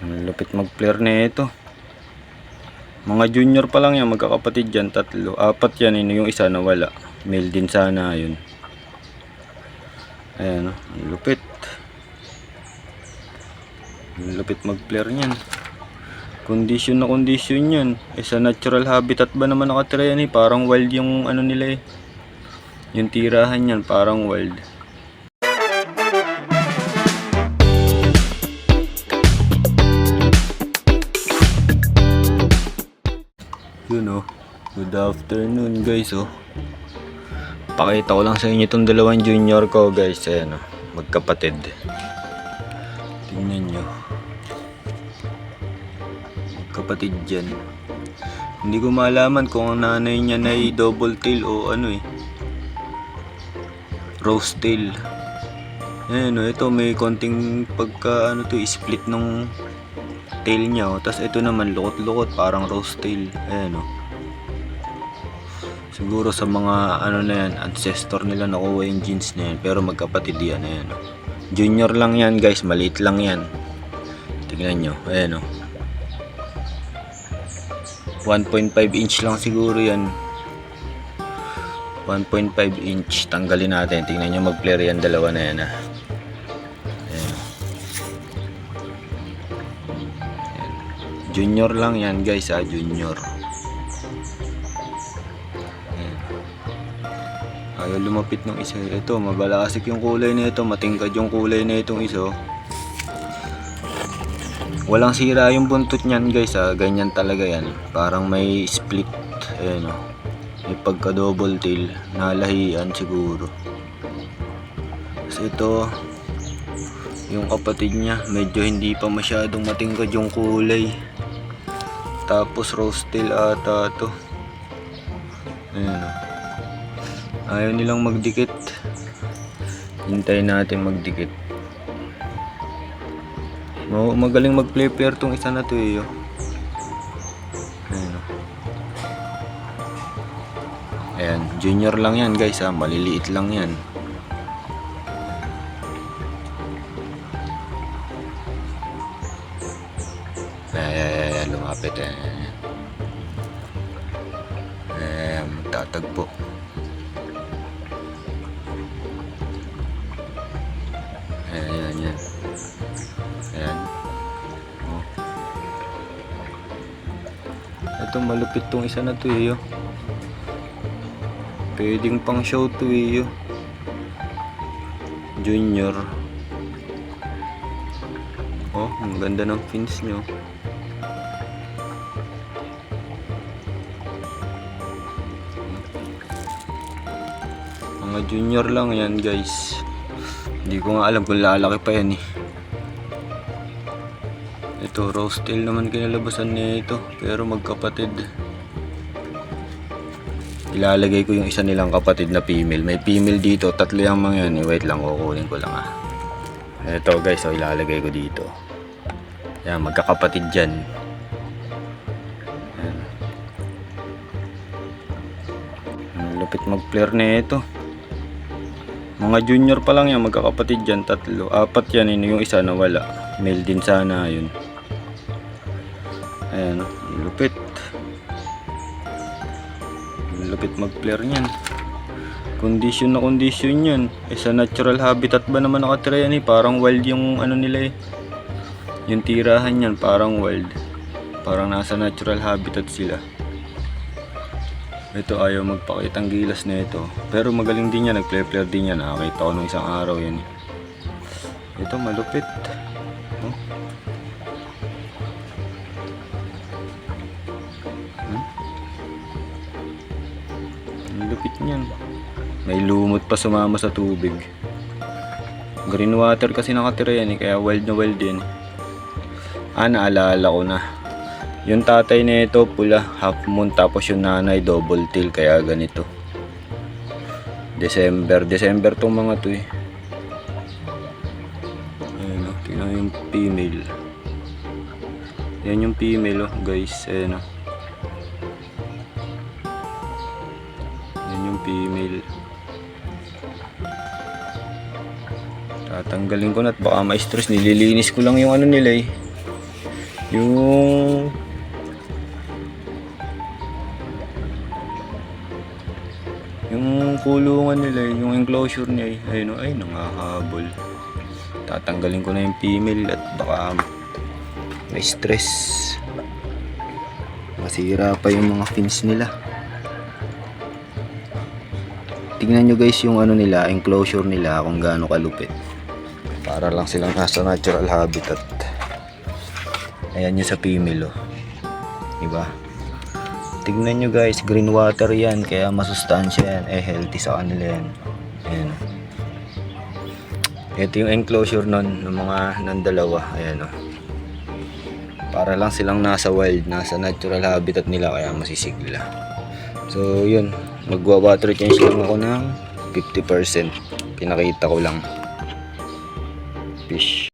Ang lupit mag-flare na ito. Mga junior pa lang yan, magkakapatid yan, tatlo. Apat yan, yung isa na wala. Male din sana yun. Ayan, ang lupit. Ang lupit mag-flare niyan. Condition na condition yan. Sa natural habitat ba naman nakatira yan eh. Parang wild yung ano nila eh. Yung tirahan yan, parang wild. Yun oh. Good afternoon guys oh. Pakita ko lang sa inyo itong dalawang junior ko guys. Ayan oh. Magkapatid. Tingnan nyo. Magkapatid dyan. Hindi ko malaman kung ang nanay niya na ay double tail o ano eh. Rose tail. Ayan oh. Ito may konting pagka ano to split nung tail niya oh. Tapos ito naman lukot-lukot parang rose tail. Ayan oh. Siguro sa mga ano na yan, ancestor nila nakuha yung genes na yan. Pero magkapatid yan. Ayan oh. Junior lang yan guys, maliit lang yan. Tingnan nyo, ayan oh. 1.5 inch lang siguro yan. 1.5 inch. Tanggalin natin, tingnan nyo mag-flare yan, dalawa na yan ah. Ayan. Ayan. Junior lang yan guys ah, junior. Ayaw lumapit ng isa. Ito, mabalasik yung kulay na ito. Matingkad yung kulay na itong isa. Walang sira yung buntot niyan guys ha. Ganyan talaga yan. Parang may split. Ayan o. May pagka double tail. Nalahian siguro. Tapos ito, yung kapatid niya. Medyo hindi pa masyadong matingkad yung kulay. Tapos rose tail ata ito. Ayan o. Ayaw nilang magdikit. Hintayin natin magdikit. Magaling mag-flare tong isa na to eh. Ayan. Ayan, junior lang yan guys ha. Maliliit lang yan. Ayan, lumapit. Ayan, tatagpo. Ayan. Ayan. Oh. Ito malupit tong isa na to eh. Pwedeng pang show to eh. Junior. Oh, ang ganda ng fins nyo. Mga junior lang yan guys. Hindi ko nga alam kung lalaki pa yan eh. Ito, rose tail naman kinalabasan nito. Pero magkapatid. Ilalagay ko yung isa nilang kapatid na female. May female dito. Tatlo yung mga yan. Wait lang, kukunin ko lang ah. Ito guys, so ilalagay ko dito. Yan, magkakapatid dyan. Yan. Ang lupit mag-flare na ito. Mga junior pa lang yan, magkakapatid yan, tatlo. Apat yan, yung isa na wala. Male din sana yun. Ayan, lupit. Lupit mag-flare niyan. Condition na condition yan. Sa natural habitat ba naman nakatira yan eh. Parang wild yung ano nila eh. Yung tirahan yan, parang wild. Parang nasa natural habitat sila. Ito ayaw magpakita ang gilas na ito. Pero magaling din yan, nag-flare din yan. Nakakita ko nung isang araw yan. Ito malupit. Oh. Ang lupit niyan. May lumot pa sumama sa tubig. Green water kasi nakatira yan kaya wild na wild yan. Naalala ko na. Yung tatay nito pula, half moon, tapos yung nanay double tail, kaya ganito. December tong mga to eh. Ayan o, tingnan yung female. Yan yung female oh guys, ayan o. Yan yung female. Tatanggalin ko na at baka ma-stress, nililinis ko lang yung ano nila eh. Yung kulungan nila, yung enclosure niya, ayun, ay nangahabol. Tatanggalin ko na yung female at baka may stress. Masira pa yung mga fins nila. Tingnan nyo guys yung ano nila, enclosure nila kung gaano kalupit. Para lang silang nasa natural habitat. Ayan yung sa female, oh. Diba? Tignan nyo guys, green water yan, kaya masustansya yan, healthy sa kanila yan. Ayan. Ito yung enclosure nun, ng mga nandalawa. Ayan, oh. Para lang silang nasa wild, nasa natural habitat nila, kaya masisigla. So yun, magwa-water change lang ako ng 50%. Pinakita ko lang. Fish.